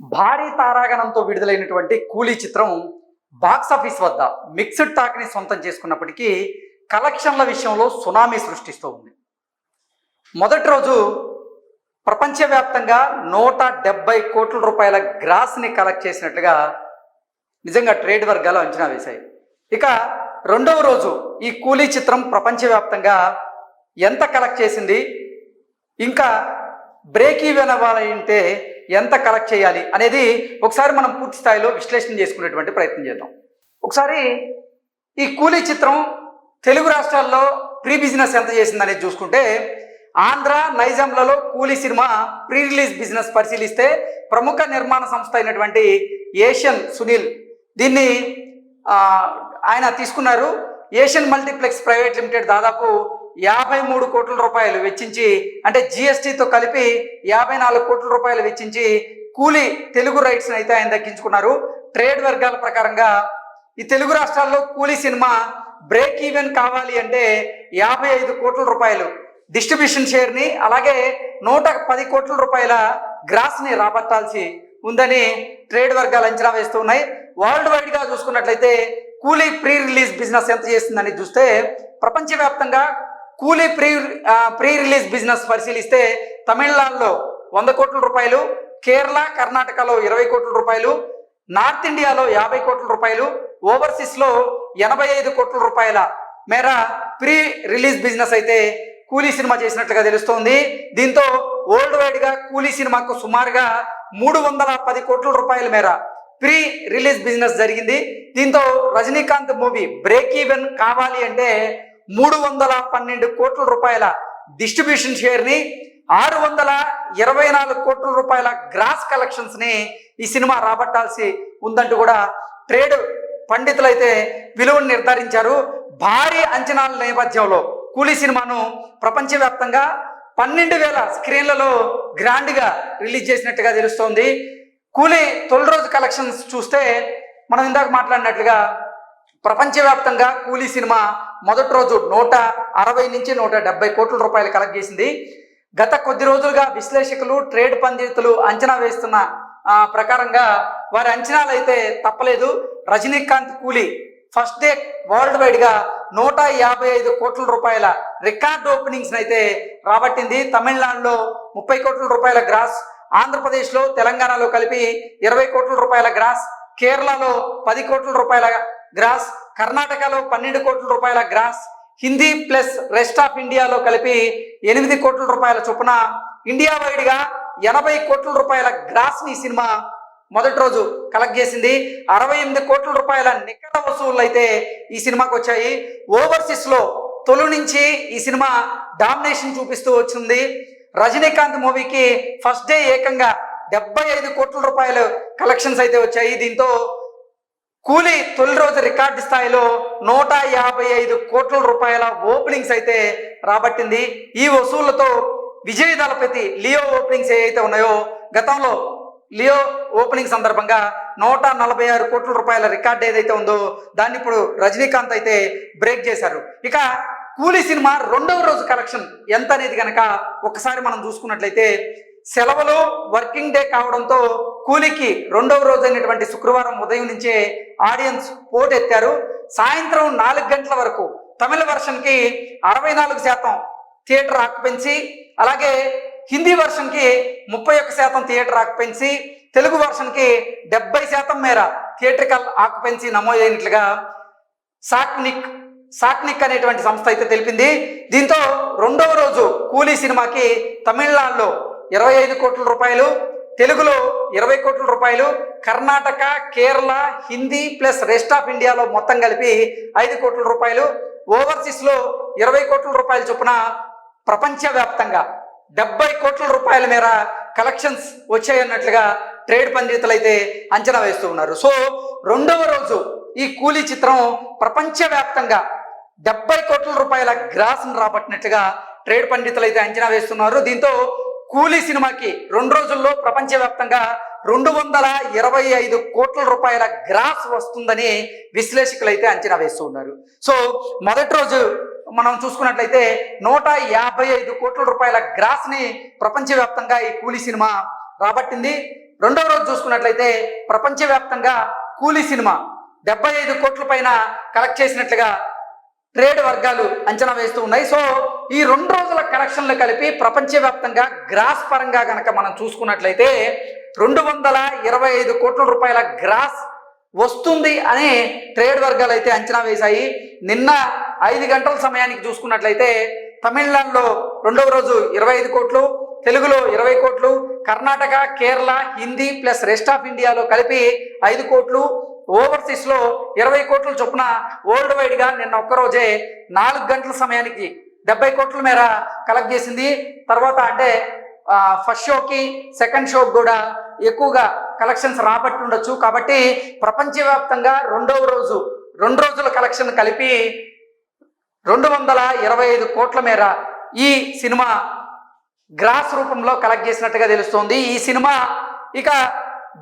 భారీ తారాగణంతో విడుదలైనటువంటి కూలీ చిత్రం బాక్సాఫీస్ వద్ద మిక్స్డ్ టాక్ని సొంతం చేసుకున్నప్పటికీ కలెక్షన్ల విషయంలో సునామీ సృష్టిస్తూ ఉంది. మొదటి రోజు ప్రపంచవ్యాప్తంగా 170 కోట్ల రూపాయల గ్రాస్ని కలెక్ట్ చేసినట్లుగా నిజంగా ట్రేడ్ వర్గాలు అంచనా వేశాయి. ఇక రెండవ రోజు ఈ కూలీ చిత్రం ప్రపంచవ్యాప్తంగా ఎంత కలెక్ట్ చేసింది, ఇంకా బ్రేక్ ఈవెన్ అవ్వాలంటే ఎంత కలెక్ట్ చేయాలి అనేది ఒకసారి మనం పూర్తి స్థాయిలో విశ్లేషణ చేసుకునేటువంటి ప్రయత్నం చేద్దాం. ఒకసారి ఈ కూలీ చిత్రం తెలుగు రాష్ట్రాల్లో ప్రీ బిజినెస్ ఎంత చేసిందనేది చూసుకుంటే, ఆంధ్ర నైజాంలలో కూలీ సినిమా ప్రీ రిలీజ్ బిజినెస్ పరిశీలిస్తే ప్రముఖ నిర్మాణ సంస్థ అయినటువంటి ఏషియన్ సునీల్ దీన్ని ఆయన తీసుకున్నారు. ఏషియన్ మల్టీప్లెక్స్ ప్రైవేట్ లిమిటెడ్ దాదాపు 53 కోట్ల రూపాయలు వెచ్చించి, అంటే జిఎస్టీతో కలిపి 54 కోట్ల రూపాయలు వెచ్చించి కూలీ తెలుగు రైట్స్ని అయితే ఆయన దక్కించుకున్నారు. ట్రేడ్ వర్గాల ప్రకారంగా ఈ తెలుగు రాష్ట్రాల్లో కూలీ సినిమా బ్రేక్ ఈవెన్ కావాలి అంటే 55 కోట్ల రూపాయలు డిస్ట్రిబ్యూషన్ షేర్ని, అలాగే 110 కోట్ల రూపాయల గ్రాస్ని రాబట్టాల్సి ఉందని ట్రేడ్ వర్గాలు అంచనా వేస్తూ ఉన్నాయి. వరల్డ్ వైడ్గా చూసుకున్నట్లయితే కూలీ ప్రీ రిలీజ్ బిజినెస్ ఎంత చేస్తుందని చూస్తే, ప్రపంచవ్యాప్తంగా కూలీ ప్రీ రిలీజ్ బిజినెస్ పరిశీలిస్తే తమిళనాడులో 100 కోట్ల రూపాయలు, కేరళ కర్ణాటకలో 20 కోట్ల రూపాయలు, నార్త్ ఇండియాలో 50 కోట్ల రూపాయలు, ఓవర్సీస్లో 85 కోట్ల రూపాయల మేర ప్రీ రిలీజ్ బిజినెస్ అయితే కూలీ సినిమా చేసినట్లుగా తెలుస్తోంది. దీంతో వరల్డ్ వైడ్గా కూలీ సినిమాకు సుమారుగా 310 కోట్ల రూపాయల మేర ప్రీ రిలీజ్ బిజినెస్ జరిగింది. దీంతో రజనీకాంత్ మూవీ బ్రేక్ ఈవెన్ కావాలి అంటే 312 కోట్ల రూపాయల డిస్ట్రిబ్యూషన్ షేర్ని, 624 కోట్ల రూపాయల గ్రాస్ కలెక్షన్స్ని ఈ సినిమా రాబట్టాల్సి ఉందంటూ కూడా ట్రేడ్ పండితులు అయితే విలువను నిర్ధారించారు. భారీ అంచనాల నేపథ్యంలో కూలీ సినిమాను ప్రపంచవ్యాప్తంగా 12,000 స్క్రీన్లలో గ్రాండ్గా రిలీజ్ చేసినట్టుగా తెలుస్తోంది. కూలీ తొలి రోజు కలెక్షన్స్ చూస్తే మనం ఇందాక మాట్లాడినట్లుగా ప్రపంచవ్యాప్తంగా కూలీ సినిమా మొదటి రోజు 160 నుంచి 170 కోట్ల రూపాయలు కలెక్ట్ చేసింది. గత కొద్ది రోజులుగా విశ్లేషకులు ట్రేడ్ పండితులు అంచనా వేస్తున్న ప్రకారంగా వారి అంచనాలు అయితే తప్పలేదు. రజనీకాంత్ కూలీ ఫస్ట్ డే వరల్డ్ వైడ్గా 155 కోట్ల రూపాయల రికార్డ్ ఓపెనింగ్స్ అయితే రాబట్టింది. తమిళనాడులో 30 కోట్ల రూపాయల గ్రాస్, ఆంధ్రప్రదేశ్లో తెలంగాణలో కలిపి 20 కోట్ల రూపాయల గ్రాస్, కేరళలో 10 కోట్ల రూపాయల గ్రాస్, కర్ణాటకలో 12 కోట్ల రూపాయల gross, Hindi plus rest of ఇండియాలో కలిపి 8 కోట్ల రూపాయల చొప్పున ఇండియా వైడ్గా 80 కోట్ల రూపాయల గ్రాస్ని ఈ సినిమా మొదటి రోజు కలెక్ట్ చేసింది. 68 కోట్ల రూపాయల నికర వసూళ్లు అయితే ఈ సినిమాకి వచ్చాయి. ఓవర్సీస్లో తొలి నుంచి ఈ సినిమా డామినేషన్ చూపిస్తూ వచ్చింది. రజనీకాంత్ మూవీకి ఫస్ట్ డే ఏకంగా 75 కోట్ల రూపాయలు కలెక్షన్స్ అయితే వచ్చాయి. దీంతో కూలీ తొలి రోజు రికార్డు స్థాయిలో 155 కోట్ల రూపాయల ఓపెనింగ్స్ అయితే రాబట్టింది. ఈ వసూళ్లతో విజయ్ దళపతి లియో ఓపెనింగ్స్ ఏవైతే ఉన్నాయో, గతంలో లియో ఓపెనింగ్ సందర్భంగా 146 కోట్ల రూపాయల రికార్డు ఏదైతే ఉందో దాన్ని ఇప్పుడు రజనీకాంత్ అయితే బ్రేక్ చేశారు. ఇక కూలీ సినిమా రెండవ రోజు కలెక్షన్ ఎంత అనేది కనుక ఒకసారి మనం చూసుకున్నట్లయితే, సెలవులు వర్కింగ్ డే కావడంతో కూలీకి రెండవ రోజు అయినటువంటి శుక్రవారం ఉదయం నుంచే ఆడియన్స్ పోటెత్తారు. సాయంత్రం 4 గంటల వరకు తమిళ వర్షన్కి 64% థియేటర్ ఆక్యుపెన్సీ, అలాగే హిందీ వర్షన్కి 31% థియేటర్ ఆక్యుపెన్సీ, తెలుగు వర్షన్కి 70% మేర థియేట్రికల్ ఆక్యుపెన్సీ నమోదైనట్లుగా సాక్నిక్ అనేటువంటి సంస్థ అయితే తెలిపింది. దీంతో రెండవ రోజు కూలీ సినిమాకి తమిళనాడులో 25 కోట్ల రూపాయలు, తెలుగులో 20 కోట్ల రూపాయలు, Karnataka, Kerala, Hindi plus rest of ఇండియాలో మొత్తం కలిపి 5 కోట్ల రూపాయలు, ఓవర్సీస్లో 20 కోట్ల రూపాయల చొప్పున ప్రపంచవ్యాప్తంగా 70 కోట్ల రూపాయల మేర కలెక్షన్స్ వచ్చాయన్నట్లుగా ట్రేడ్ పండితులు అయితే అంచనా వేస్తూ ఉన్నారు. సో రెండవ రోజు ఈ కూలీ చిత్రం ప్రపంచవ్యాప్తంగా 70 కోట్ల రూపాయల గ్రాస్ను రాబట్టినట్లుగా ట్రేడ్ పండితులు అయితే అంచనా వేస్తున్నారు. దీంతో కూలీ సినిమాకి 2 రోజుల్లో ప్రపంచవ్యాప్తంగా 225 కోట్ల రూపాయల గ్రాస్ వస్తుందని విశ్లేషకులు అయితే అంచనా వేస్తూ ఉన్నారు. సో మొదటి రోజు మనం చూసుకున్నట్లయితే 155 కోట్ల రూపాయల గ్రాస్ని ప్రపంచవ్యాప్తంగా ఈ కూలీ సినిమా రాబట్టింది. రెండవ రోజు చూసుకున్నట్లయితే ప్రపంచవ్యాప్తంగా కూలీ సినిమా 75 కోట్ల పైన కలెక్ట్ చేసినట్లుగా ట్రేడ్ వర్గాలు అంచనా వేస్తూ ఉన్నాయి. సో ఈ 2 రోజుల కలెక్షన్లు కలిపి ప్రపంచవ్యాప్తంగా గ్రాస్ పరంగా కనుక మనం చూసుకున్నట్లయితే 225 కోట్ల రూపాయల గ్రాస్ వస్తుంది అని ట్రేడ్ వర్గాలు అయితే అంచనా వేశాయి. నిన్న 5 గంటల సమయానికి చూసుకున్నట్లయితే తమిళనాడులో రెండవ రోజు 25 కోట్లు, తెలుగులో 20 కోట్లు, Karnataka, Kerala, Hindi plus rest of ఇండియాలో కలిపి 5 కోట్లు, ఓవర్సీస్లో 20 కోట్ల చొప్పున వరల్డ్ వైడ్గా నిన్న ఒక్కరోజే 4 గంటల సమయానికి 70 కోట్ల మేర కలెక్ట్ చేసింది. తర్వాత అంటే ఫస్ట్ షోకి సెకండ్ షోకి కూడా ఎక్కువగా కలెక్షన్స్ రాబట్టి ఉండొచ్చు. కాబట్టి ప్రపంచవ్యాప్తంగా 2 రోజుల కలెక్షన్ కలిపి 225 కోట్ల మేర ఈ సినిమా గ్రాస్ రూపంలో కలెక్ట్ చేసినట్టుగా తెలుస్తోంది. ఈ సినిమా ఇక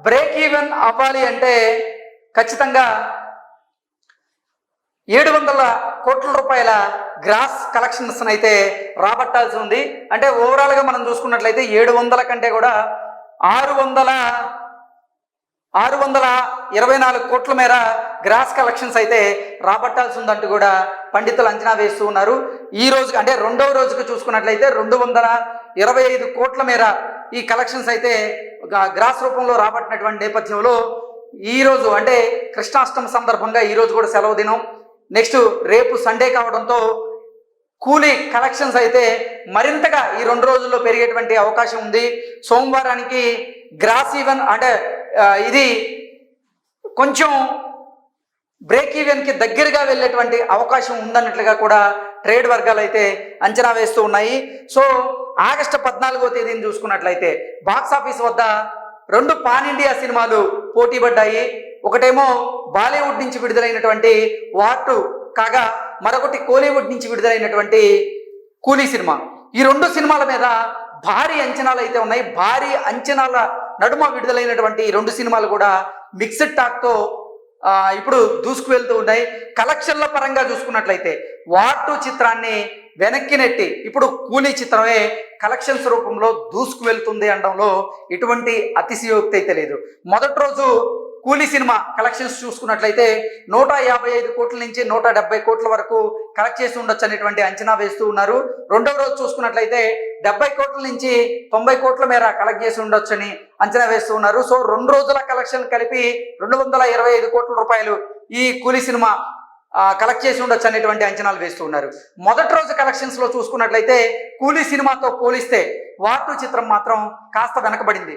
బ్రేక్ ఈవెన్ అవ్వాలి అంటే ఖచ్చితంగా 700 కోట్ల రూపాయల గ్రాస్ కలెక్షన్స్ అయితే రాబట్టాల్సి ఉంది. అంటే ఓవరాల్గా మనం చూసుకున్నట్లయితే 700 కంటే కూడా 624 కోట్ల మేర గ్రాస్ కలెక్షన్స్ అయితే రాబట్టాల్సి ఉందంటూ కూడా పండితులు అంచనా వేస్తూ ఉన్నారు. ఈ రోజు అంటే రెండవ రోజుకు చూసుకున్నట్లయితే 225 కోట్ల మేర ఈ కలెక్షన్స్ అయితే గ్రాస్ రూపంలో రాబట్టినటువంటి నేపథ్యంలో ఈ రోజు అంటే కృష్ణాష్టమి సందర్భంగా ఈ రోజు కూడా సెలవు దినం, నెక్స్ట్ రేపు సండే కావడంతో కూలీ కలెక్షన్స్ అయితే మరింతగా ఈ 2 రోజుల్లో పెరిగేటువంటి అవకాశం ఉంది. సోమవారానికి గ్రాస్ ఈవెన్ అంటే ఇది కొంచెం బ్రేక్ ఈవెన్కి దగ్గరగా వెళ్ళేటువంటి అవకాశం ఉందన్నట్లుగా కూడా ట్రేడ్ వర్గాలు అయితే అంచనా వేస్తూ ఉన్నాయి. సో ఆగస్టు 14వ తేదీని చూసుకున్నట్లయితే బాక్స్ ఆఫీస్ వద్ద 2 పాన్ ఇండియా సినిమాలు పోటీ పడ్డాయి. ఒకటేమో బాలీవుడ్ నుంచి విడుదలైనటువంటి వార్ 2 కాగా మరొకటి కోలీవుడ్ నుంచి విడుదలైనటువంటి కూలీ సినిమా. ఈ 2 సినిమాల మీద భారీ అంచనాలు అయితే ఉన్నాయి. భారీ అంచనాల నడుమ విడుదలైనటువంటి ఈ 2 సినిమాలు కూడా మిక్స్డ్ టాక్తో ఇప్పుడు దూసుకు వెళ్తూ ఉన్నాయి. కలెక్షన్ల పరంగా చూసుకున్నట్లయితే వార్ 2 చిత్రాన్ని వెనక్కి నెట్టి ఇప్పుడు కూలీ చిత్రమే కలెక్షన్స్ రూపంలో దూసుకు వెళ్తుంది అనడంలో ఎటువంటి అతిశయోక్తి అయితే లేదు. మొదటి రోజు కూలీ సినిమా కలెక్షన్స్ చూసుకున్నట్లయితే 155 కోట్ల నుంచి 170 కోట్ల వరకు కలెక్ట్ చేసి ఉండొచ్చు అనేటువంటి అంచనా వేస్తూ ఉన్నారు. రెండవ రోజు చూసుకున్నట్లయితే 70 కోట్ల నుంచి 90 కోట్ల మేర కలెక్ట్ చేసి ఉండొచ్చని అంచనా వేస్తూ ఉన్నారు. సో 2 రోజుల కలెక్షన్ కలిపి 225 కోట్ల రూపాయలు ఈ కూలీ సినిమా కలెక్ట్ చేసి ఉండొచ్చు అనేటువంటి అంచనాలు వేస్తూ ఉన్నారు. మొదటి రోజు కలెక్షన్స్ లో చూసుకున్నట్లయితే కూలీ సినిమాతో పోలిస్తే వార్ 2 చిత్రం మాత్రం కాస్త వెనకబడింది.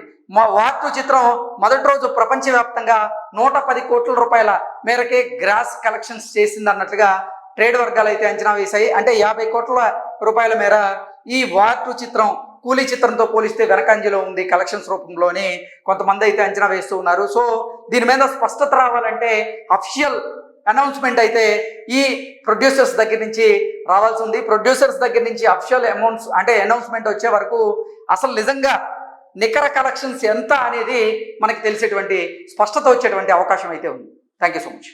వార్ 2 చిత్రం మొదటి రోజు ప్రపంచవ్యాప్తంగా 110 కోట్ల రూపాయల మేరకే గ్రాస్ కలెక్షన్స్ చేసింది అన్నట్లుగా ట్రేడ్ వర్గాలు అయితే అంచనా వేశాయి. అంటే 50 కోట్ల రూపాయల మేర ఈ వార్ 2 చిత్రం కూలీ చిత్రంతో పోలిస్తే వెనకంజలో ఉంది కలెక్షన్స్ రూపంలోని కొంతమంది అయితే అంచనా వేస్తూ ఉన్నారు. సో దీని మీద స్పష్టత రావాలంటే అఫిషియల్ అనౌన్స్మెంట్ అయితే ఈ ప్రొడ్యూసర్స్ దగ్గర నుంచి రావాల్సి ఉంది. ప్రొడ్యూసర్స్ దగ్గర నుంచి అఫిషియల్ అనౌన్స్మెంట్ వచ్చే వరకు అసలు నిజంగా నికర కలెక్షన్స్ ఎంత అనేది మనకి తెలిసేటువంటి స్పష్టత వచ్చేటువంటి అవకాశం అయితే ఉంది. Thank you so much.